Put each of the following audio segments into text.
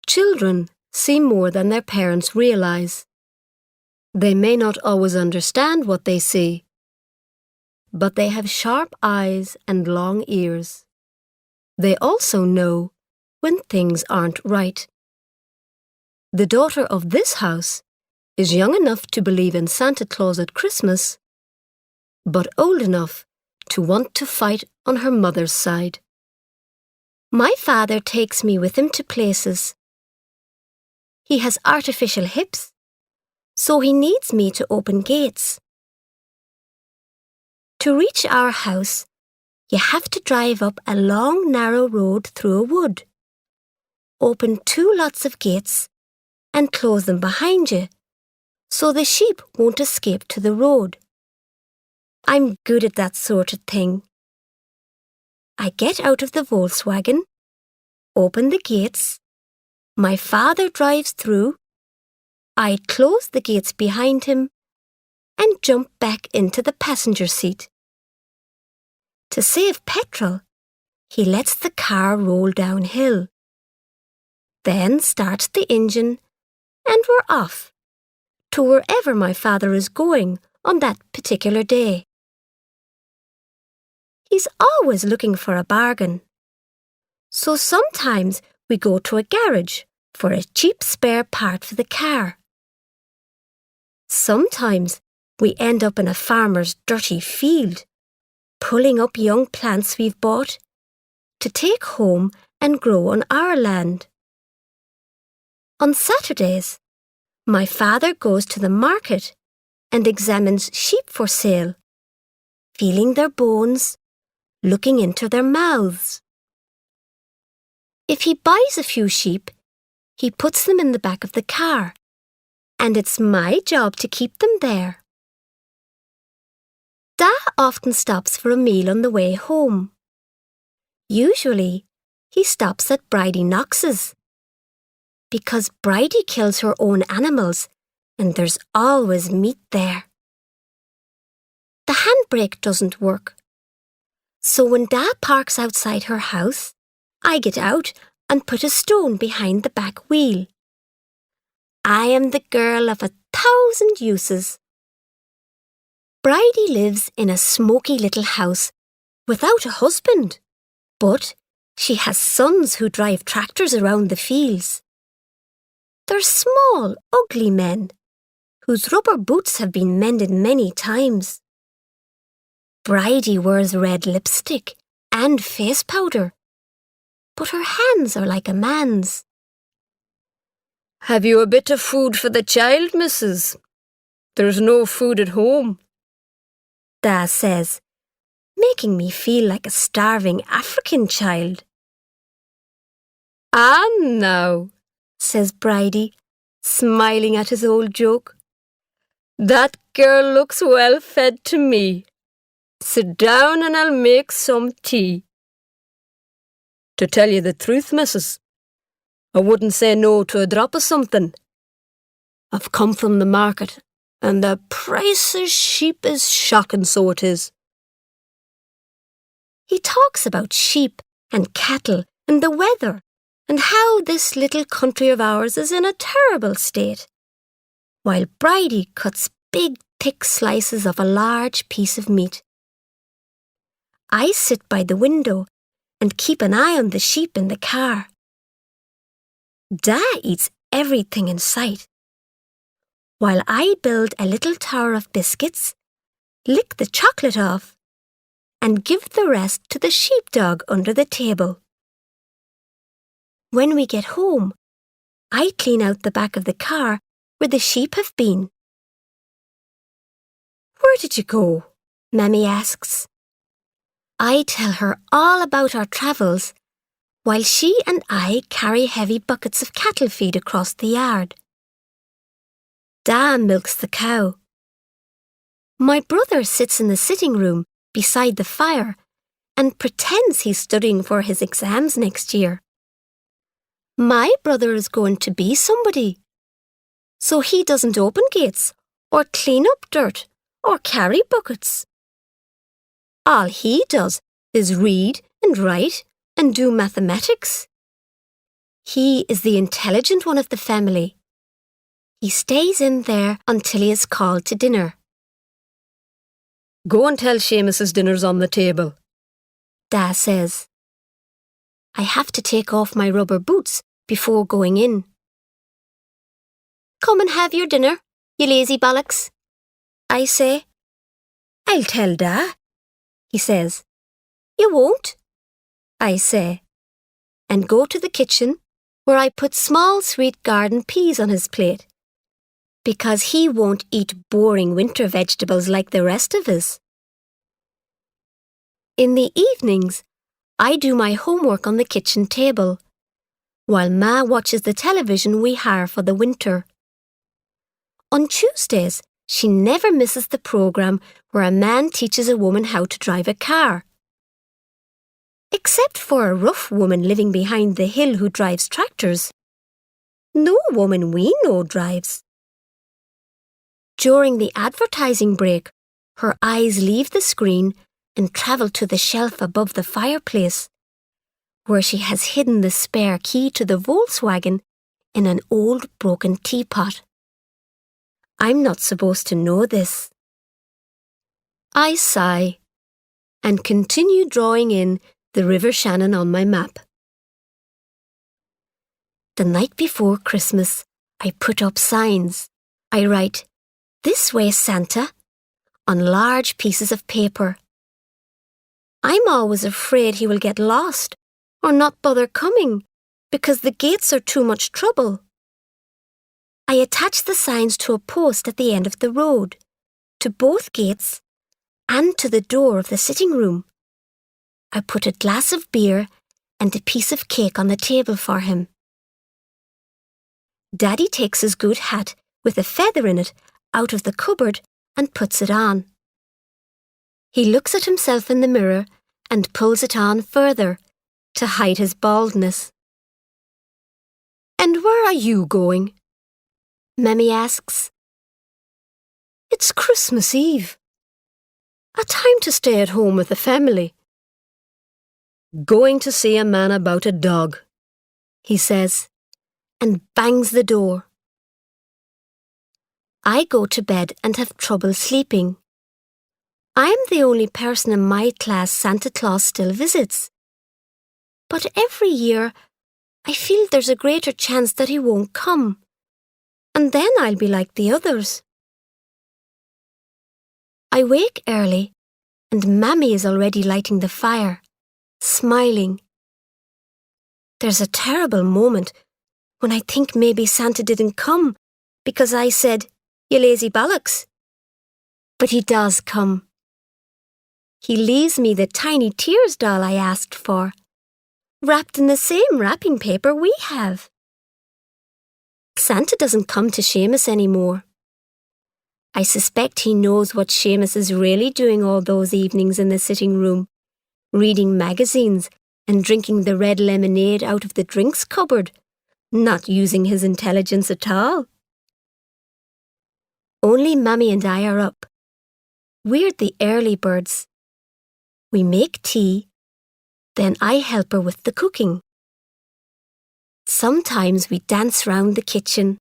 Children see more than their parents realize. They may not always understand what they see, but they have sharp eyes and long ears. They also know when things aren't right. The daughter of this house is young enough to believe in Santa Claus at Christmas, but old enough to want to fight on her mother's side. My father takes me with him to places. He has artificial hips, so he needs me to open gates. To reach our house, you have to drive up a long, narrow road through a wood, open 2 lots of gates, and close them behind you, so the sheep won't escape to the road. I'm good at that sort of thing. I get out of the Volkswagen, open the gates, my father drives through, I close the gates behind him, and jump back into the passenger seat. To save petrol, he lets the car roll downhill, then starts the engine, and we're off to wherever my father is going on that particular day. He's always looking for a bargain, so sometimes we go to a garage for a cheap spare part for the car. Sometimes we end up in a farmer's dirty field, pulling up young plants we've bought to take home and grow on our land. On Saturdays, my father goes to the market and examines sheep for sale, feeling their bones, looking into their mouths. If he buys a few sheep, he puts them in the back of the car, and it's my job to keep them there. Da often stops for a meal on the way home. Usually, he stops at Bridie Knox's, because Bridie kills her own animals and there's always meat there. The handbrake doesn't work, so when Da parks outside her house, I get out and put a stone behind the back wheel. I am the girl of 1,000 uses. Bridie lives in a smoky little house without a husband, but she has sons who drive tractors around the fields. They're small, ugly men, whose rubber boots have been mended many times. Bridie wears red lipstick and face powder, but her hands are like a man's. "Have you a bit of food for the child, missus? There's no food at home," Da says, making me feel like a starving African child. "Ah, now," says Bridie, smiling at his old joke. "That girl looks well fed to me. Sit down and I'll make some tea." "To tell you the truth, missus, I wouldn't say no to a drop of something. I've come from the market, and the price of sheep is shocking, so it is." He talks about sheep and cattle and the weather and how this little country of ours is in a terrible state, while Bridie cuts big, thick slices of a large piece of meat. I sit by the window and keep an eye on the sheep in the car. Da eats everything in sight, while I build a little tower of biscuits, lick the chocolate off, and give the rest to the sheepdog under the table. When we get home, I clean out the back of the car where the sheep have been. "Where did you go?" Mammy asks. I tell her all about our travels, while she and I carry heavy buckets of cattle feed across the yard. Da milks the cow. My brother sits in the sitting room beside the fire and pretends he's studying for his exams next year. My brother is going to be somebody, so he doesn't open gates or clean up dirt or carry buckets. All he does is read and write and do mathematics. He is the intelligent one of the family. He stays in there until he is called to dinner. Go and tell Seamus's dinner's on the table, Da says. I have to take off my rubber boots before going in. Come and have your dinner, you lazy bollocks, I say. I'll tell Da, he says. You won't, I say, and go to the kitchen where I put small sweet garden peas on his plate, because he won't eat boring winter vegetables like the rest of us. In the evenings, I do my homework on the kitchen table, while Ma watches the television we hire for the winter. On Tuesdays, she never misses the program where a man teaches a woman how to drive a car. Except for a rough woman living behind the hill who drives tractors. No woman we know drives. During the advertising break, her eyes leave the screen and travel to the shelf above the fireplace, where she has hidden the spare key to the Volkswagen in an old broken teapot. I'm not supposed to know this. I sigh and continue drawing in the River Shannon on my map. The night before Christmas, I put up signs. I write, "This way, Santa," on large pieces of paper. I'm always afraid he will get lost or not bother coming because the gates are too much trouble. I attach the signs to a post at the end of the road, to both gates and to the door of the sitting room. I put a glass of beer and a piece of cake on the table for him. Daddy takes his good hat with a feather in it out of the cupboard and puts it on. He looks at himself in the mirror and pulls it on further to hide his baldness. And where are you going? Mammy asks. It's Christmas Eve. A time to stay at home with the family. Going to see a man about a dog, he says, and bangs the door. I go to bed and have trouble sleeping. I'm the only person in my class Santa Claus still visits. But every year, I feel there's a greater chance that he won't come, and then I'll be like the others. I wake early, and Mammy is already lighting the fire, smiling. There's a terrible moment when I think maybe Santa didn't come because I said, "You lazy bollocks." But he does come. He leaves me the tiny tears doll I asked for, wrapped in the same wrapping paper we have. Santa doesn't come to Seamus anymore. I suspect he knows what Seamus is really doing all those evenings in the sitting room, reading magazines and drinking the red lemonade out of the drinks cupboard, not using his intelligence at all. Only Mammy and I are up. We're the early birds. We make tea, then I help her with the cooking. Sometimes we dance round the kitchen.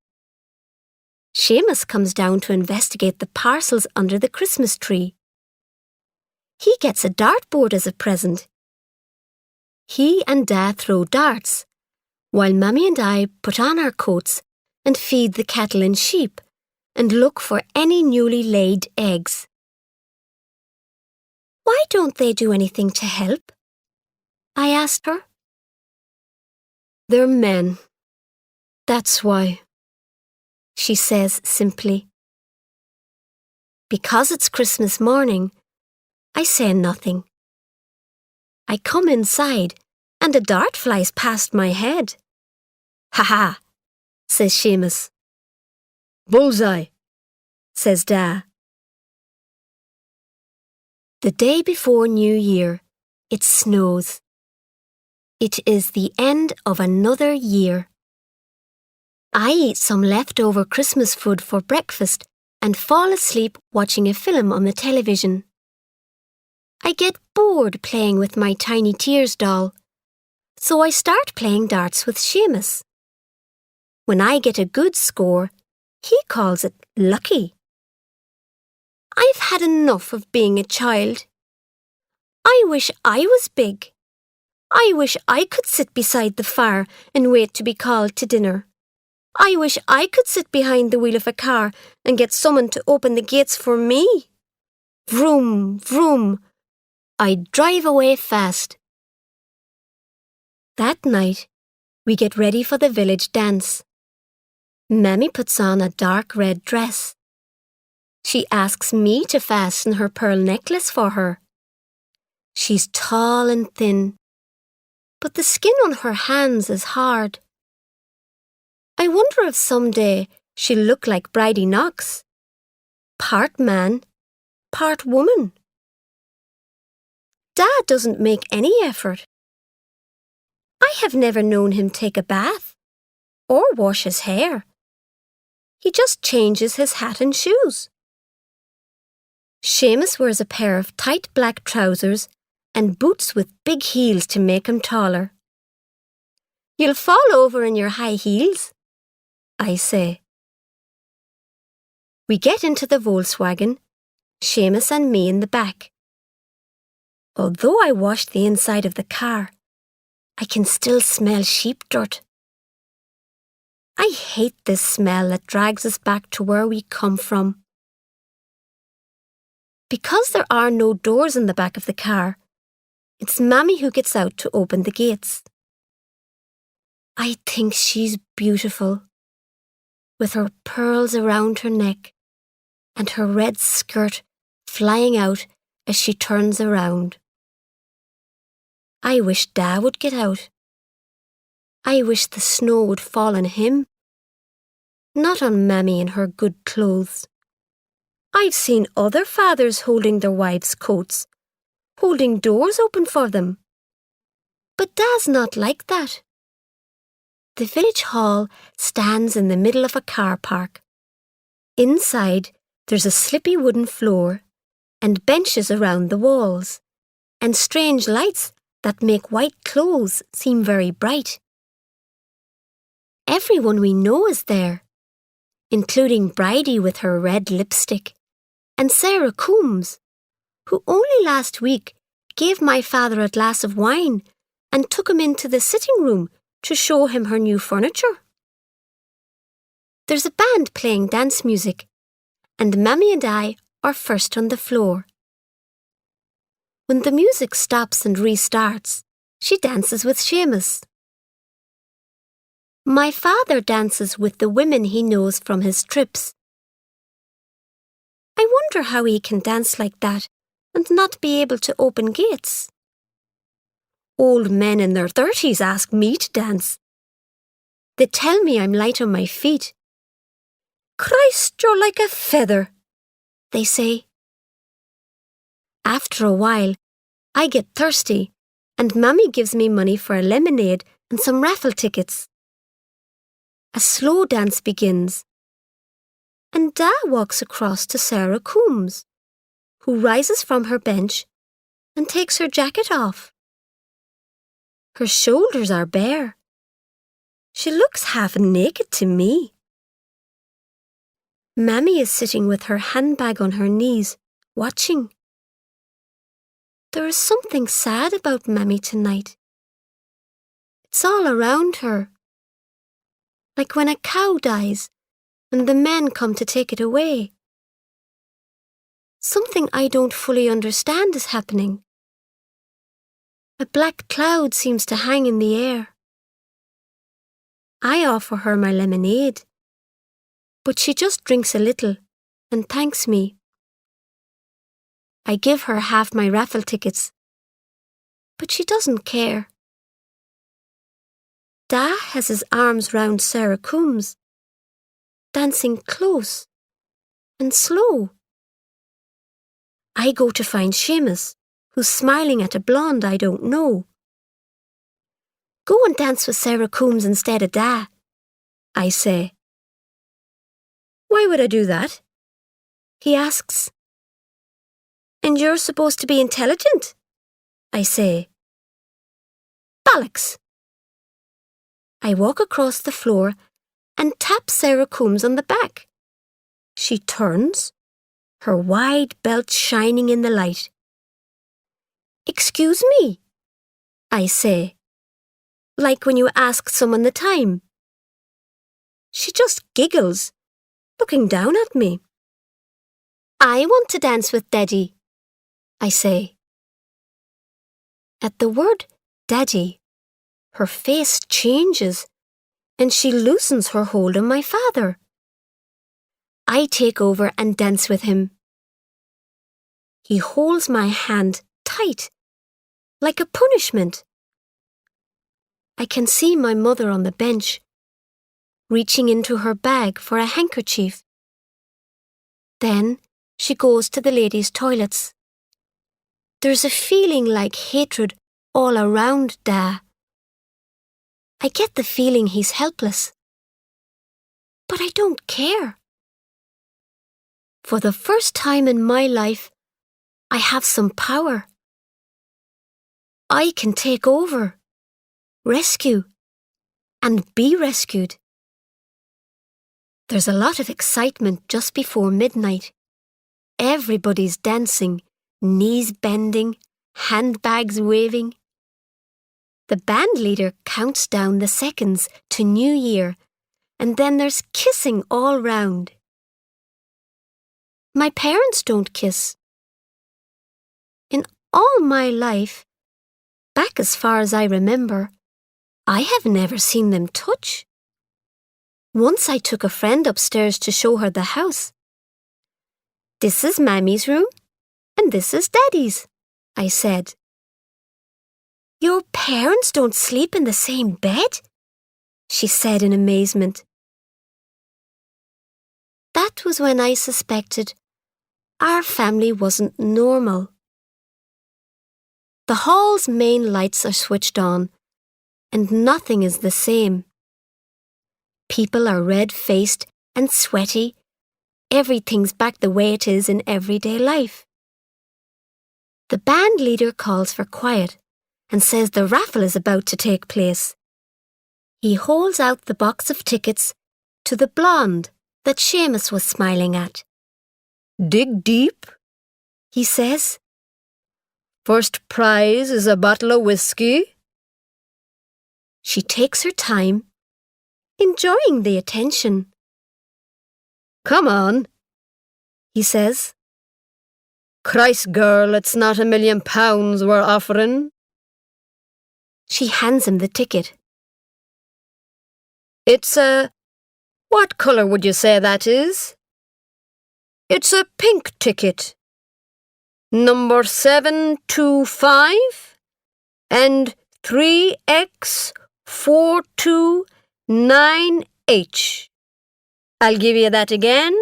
Seamus comes down to investigate the parcels under the Christmas tree. He gets a dartboard as a present. He and Dad throw darts, while Mammy and I put on our coats and feed the cattle and sheep and look for any newly laid eggs. Why don't they do anything to help? I asked her. They're men. That's why, she says simply. Because it's Christmas morning, I say nothing. I come inside and a dart flies past my head. "Ha ha," says Seamus. "Bullseye," says Da. The day before New Year, it snows. It is the end of another year. I eat some leftover Christmas food for breakfast and fall asleep watching a film on the television. I get bored playing with my tiny tears doll, So I start playing darts with Seamus. When I get a good score, he calls it lucky. I've had enough of being a child. I wish I was big. I wish I could sit beside the fire and wait to be called to dinner. I wish I could sit behind the wheel of a car and get someone to open the gates for me. Vroom, vroom. I'd drive away fast. That night, we get ready for the village dance. Mammy puts on a dark red dress. She asks me to fasten her pearl necklace for her. She's tall and thin, but the skin on her hands is hard. I wonder if someday she'll look like Bridie Knox. Part man, part woman. Dad doesn't make any effort. I have never known him take a bath or wash his hair. He just changes his hat and shoes. Seamus wears a pair of tight black trousers and boots with big heels to make him taller. You'll fall over in your high heels, I say. We get into the Volkswagen, Seamus and me in the back. Although I washed the inside of the car, I can still smell sheep dirt. I hate this smell that drags us back to where we come from. Because there are no doors in the back of the car, it's Mammy who gets out to open the gates. I think she's beautiful, with her pearls around her neck and her red skirt flying out as she turns around. I wish Dad would get out. I wish the snow would fall on him, not on Mammy in her good clothes. I've seen other fathers holding their wives' coats, holding doors open for them. But Dad's not like that. The village hall stands in the middle of a car park. Inside, there's a slippy wooden floor and benches around the walls, and strange lights that make white clothes seem very bright. Everyone we know is there, including Bridie with her red lipstick, and Sarah Coombs, who only last week gave my father a glass of wine and took him into the sitting room to show him her new furniture. There's a band playing dance music, and Mammy and I are first on the floor. When the music stops and restarts, she dances with Seamus. My father dances with the women he knows from his trips. I wonder how he can dance like that and not be able to open gates. Old men in their 30s ask me to dance. They tell me I'm light on my feet. Christ, you're like a feather, they say. After a while, I get thirsty and Mammy gives me money for a lemonade and some raffle tickets. A slow dance begins, and Dad walks across to Sarah Coombs, who rises from her bench and takes her jacket off. Her shoulders are bare. She looks half naked to me. Mammy is sitting with her handbag on her knees, watching. There is something sad about Mammy tonight. It's all around her. Like when a cow dies and the men come to take it away. Something I don't fully understand is happening. A black cloud seems to hang in the air. I offer her my lemonade, but she just drinks a little and thanks me. I give her half my raffle tickets, but she doesn't care. Da has his arms round Sarah Coombs, dancing close and slow. I go to find Seamus, who's smiling at a blonde I don't know. Go and dance with Sarah Coombs instead of Da, I say. Why would I do that? He asks. And you're supposed to be intelligent, I say. Bollocks, I walk across the floor and tap Sarah Coombs on the back. She turns, her wide belt shining in the light. "Excuse me," I say, like when you ask someone the time. She just giggles, looking down at me. "I want to dance with Daddy," I say. At the word Daddy, her face changes and she loosens her hold on my father. I take over and dance with him. He holds my hand tight, like a punishment. I can see my mother on the bench, reaching into her bag for a handkerchief. Then she goes to the ladies' toilets. There's a feeling like hatred all around Da. I get the feeling he's helpless. But I don't care. For the first time in my life, I have some power. I can take over, rescue, and be rescued. There's a lot of excitement just before midnight. Everybody's dancing, knees bending, handbags waving. The band leader counts down the seconds to New Year, and then there's kissing all round. My parents don't kiss. In all my life, back as far as I remember, I have never seen them touch. Once I took a friend upstairs to show her the house. "This is Mammy's room, and this is Daddy's," I said. "Your parents don't sleep in the same bed?" she said in amazement. That was when I suspected our family wasn't normal. The hall's main lights are switched on, and nothing is the same. People are red-faced and sweaty. Everything's back the way it is in everyday life. The band leader calls for quiet and says the raffle is about to take place. He holds out the box of tickets to the blonde that Seamus was smiling at. "Dig deep," he says. "First prize is a bottle of whiskey." She takes her time, enjoying the attention. "Come on," he says. "Christ, girl, it's not £1,000,000 we're offering." She hands him the ticket. "It's what colour would you say that is?" "It's a pink ticket. Number 725 and 3X429H. I'll give you that again."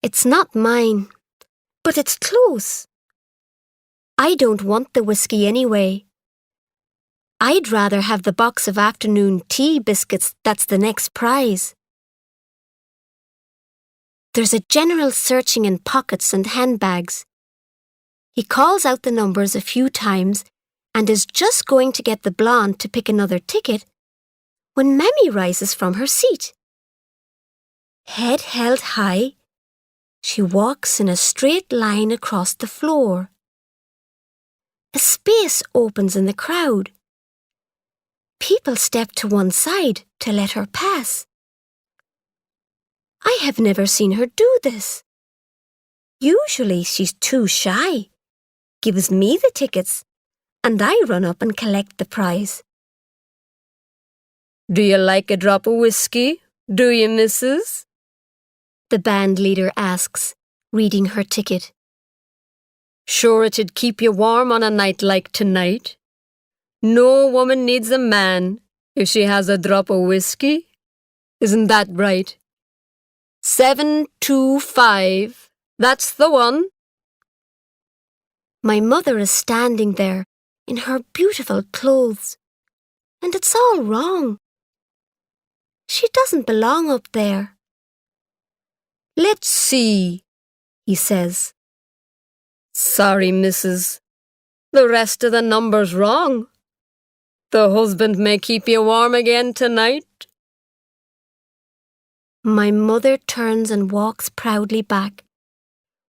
It's not mine, but it's close. I don't want the whiskey anyway. I'd rather have the box of afternoon tea biscuits that's the next prize. There's a general searching in pockets and handbags. He calls out the numbers a few times and is just going to get the blonde to pick another ticket when Mammy rises from her seat. Head held high, she walks in a straight line across the floor. A space opens in the crowd. People step to one side to let her pass. I have never seen her do this. Usually she's too shy, gives me the tickets, and I run up and collect the prize. "Do you like a drop of whiskey? Do you, missus?" the band leader asks, reading her ticket. "Sure it'd keep you warm on a night like tonight. No woman needs a man if she has a drop of whiskey. Isn't that right? 725, that's the one." My mother is standing there in her beautiful clothes, and it's all wrong. She doesn't belong up there. "Let's see," he says. "Sorry, missus. The rest of the number's wrong. The husband may keep you warm again tonight. My mother turns and walks proudly back,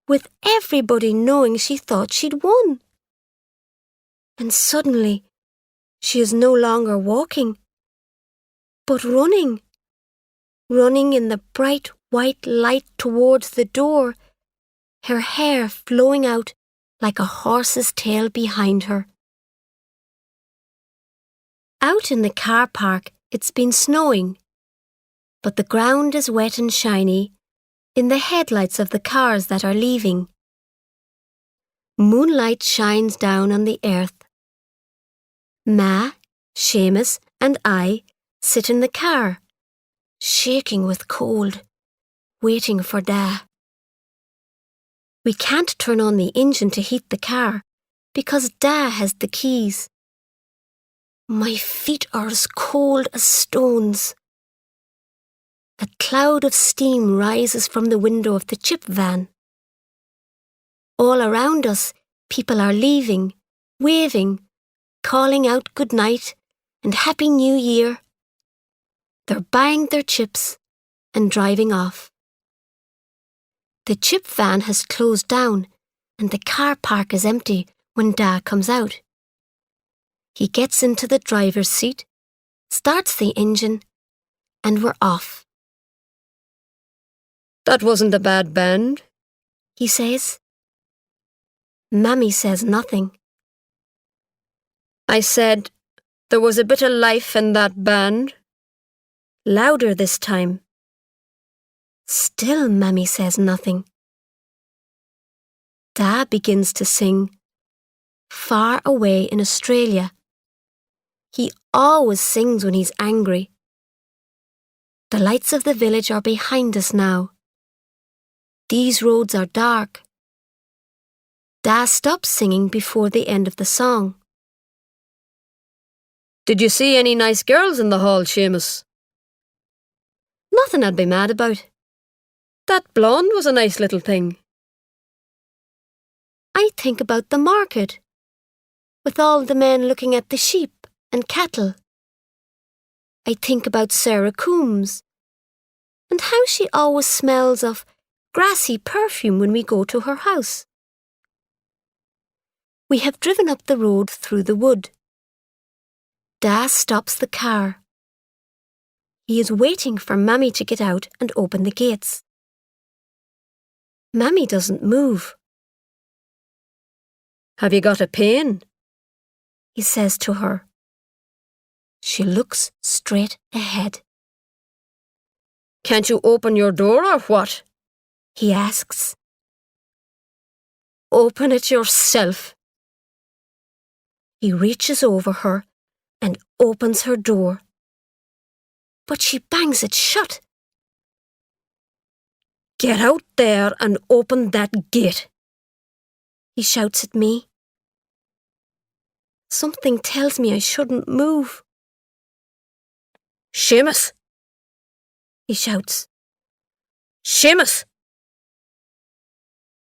with everybody knowing she thought she'd won. And suddenly, she is no longer walking, but running in the bright white light towards the door, her hair flowing out like a horse's tail behind her. Out in the car park, it's been snowing, but the ground is wet and shiny in the headlights of the cars that are leaving. Moonlight shines down on the earth. Ma, Seamus, and I sit in the car, shaking with cold, waiting for Da. We can't turn on the engine to heat the car because Da has the keys. My feet are as cold as stones. A cloud of steam rises from the window of the chip van. All around us, people are leaving, waving, calling out good night and Happy New Year. They're buying their chips and driving off. The chip van has closed down and the car park is empty when Da comes out. He gets into the driver's seat, starts the engine, and we're off. That wasn't a bad band, he says. Mammy says nothing. I said there was a bit of life in that band. Louder this time. Still Mammy says nothing. Da begins to sing, Far Away in Australia. He always sings when he's angry. The lights of the village are behind us now. These roads are dark. Da stops singing before the end of the song. Did you see any nice girls in the hall, Seamus? Nothing I'd be mad about. That blonde was a nice little thing. I think about the market, with all the men looking at the sheep and cattle. I think about Sarah Coombs, and how she always smells of grassy perfume when we go to her house. We have driven up the road through the wood. Da stops the car. He is waiting for Mammy to get out and open the gates. Mammy doesn't move. Have you got a pain? He says to her. She looks straight ahead. Can't you open your door or what? He asks. Open it yourself. He reaches over her and opens her door. But she bangs it shut. Get out there and open that gate, he shouts at me. Something tells me I shouldn't move. Seamus, he shouts. Seamus!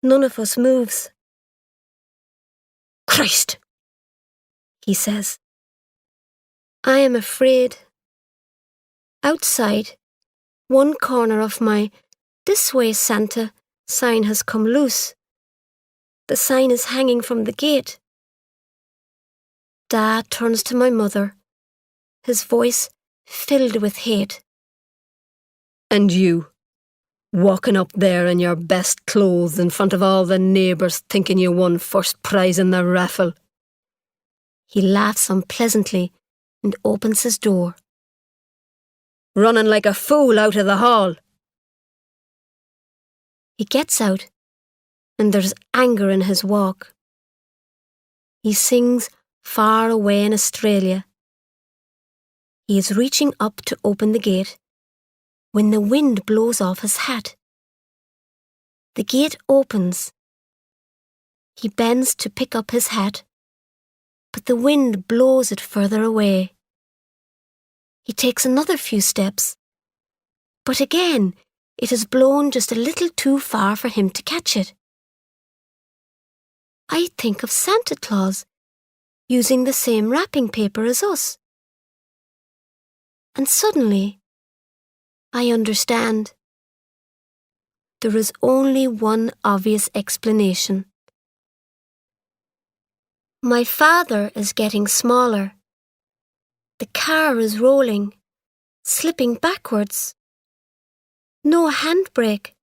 None of us moves. Christ, he says. I am afraid. Outside, one corner of my "This way, Santa" sign has come loose. The sign is hanging from the gate. Da turns to my mother, his voice filled with hate. And you, walking up there in your best clothes in front of all the neighbours thinking you won first prize in the raffle. He laughs unpleasantly and opens his door. Running like a fool out of the hall. He gets out, and there's anger in his walk. He sings Far Away in Australia. He is reaching up to open the gate when the wind blows off his hat. The gate opens. He bends to pick up his hat, but the wind blows it further away. He takes another few steps, but again it is blown just a little too far for him to catch it. I think of Santa Claus using the same wrapping paper as us. And suddenly, I understand. There is only one obvious explanation. My father is getting smaller. The car is rolling, slipping backwards. No handbrake.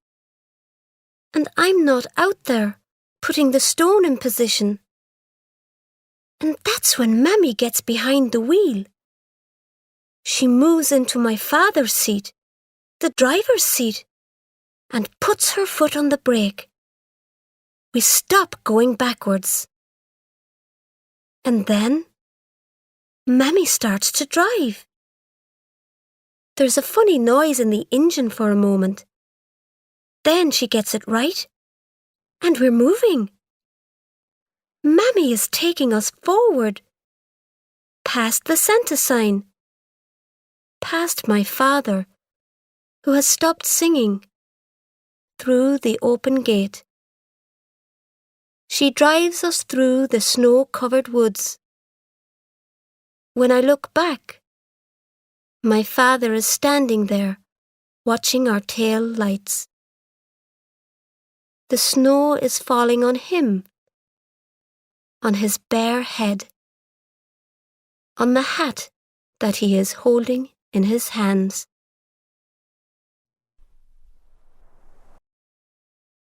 And I'm not out there, putting the stone in position. And that's when Mammy gets behind the wheel. She moves into my father's seat, the driver's seat, and puts her foot on the brake. We stop going backwards. And then, Mammy starts to drive. There's a funny noise in the engine for a moment. Then she gets it right, and we're moving. Mammy is taking us forward, past the Santa sign, past my father, who has stopped singing, through the open gate. She drives us through the snow-covered woods. When I look back, my father is standing there, watching our tail lights. The snow is falling on him, on his bare head, on the hat that he is holding in his hands.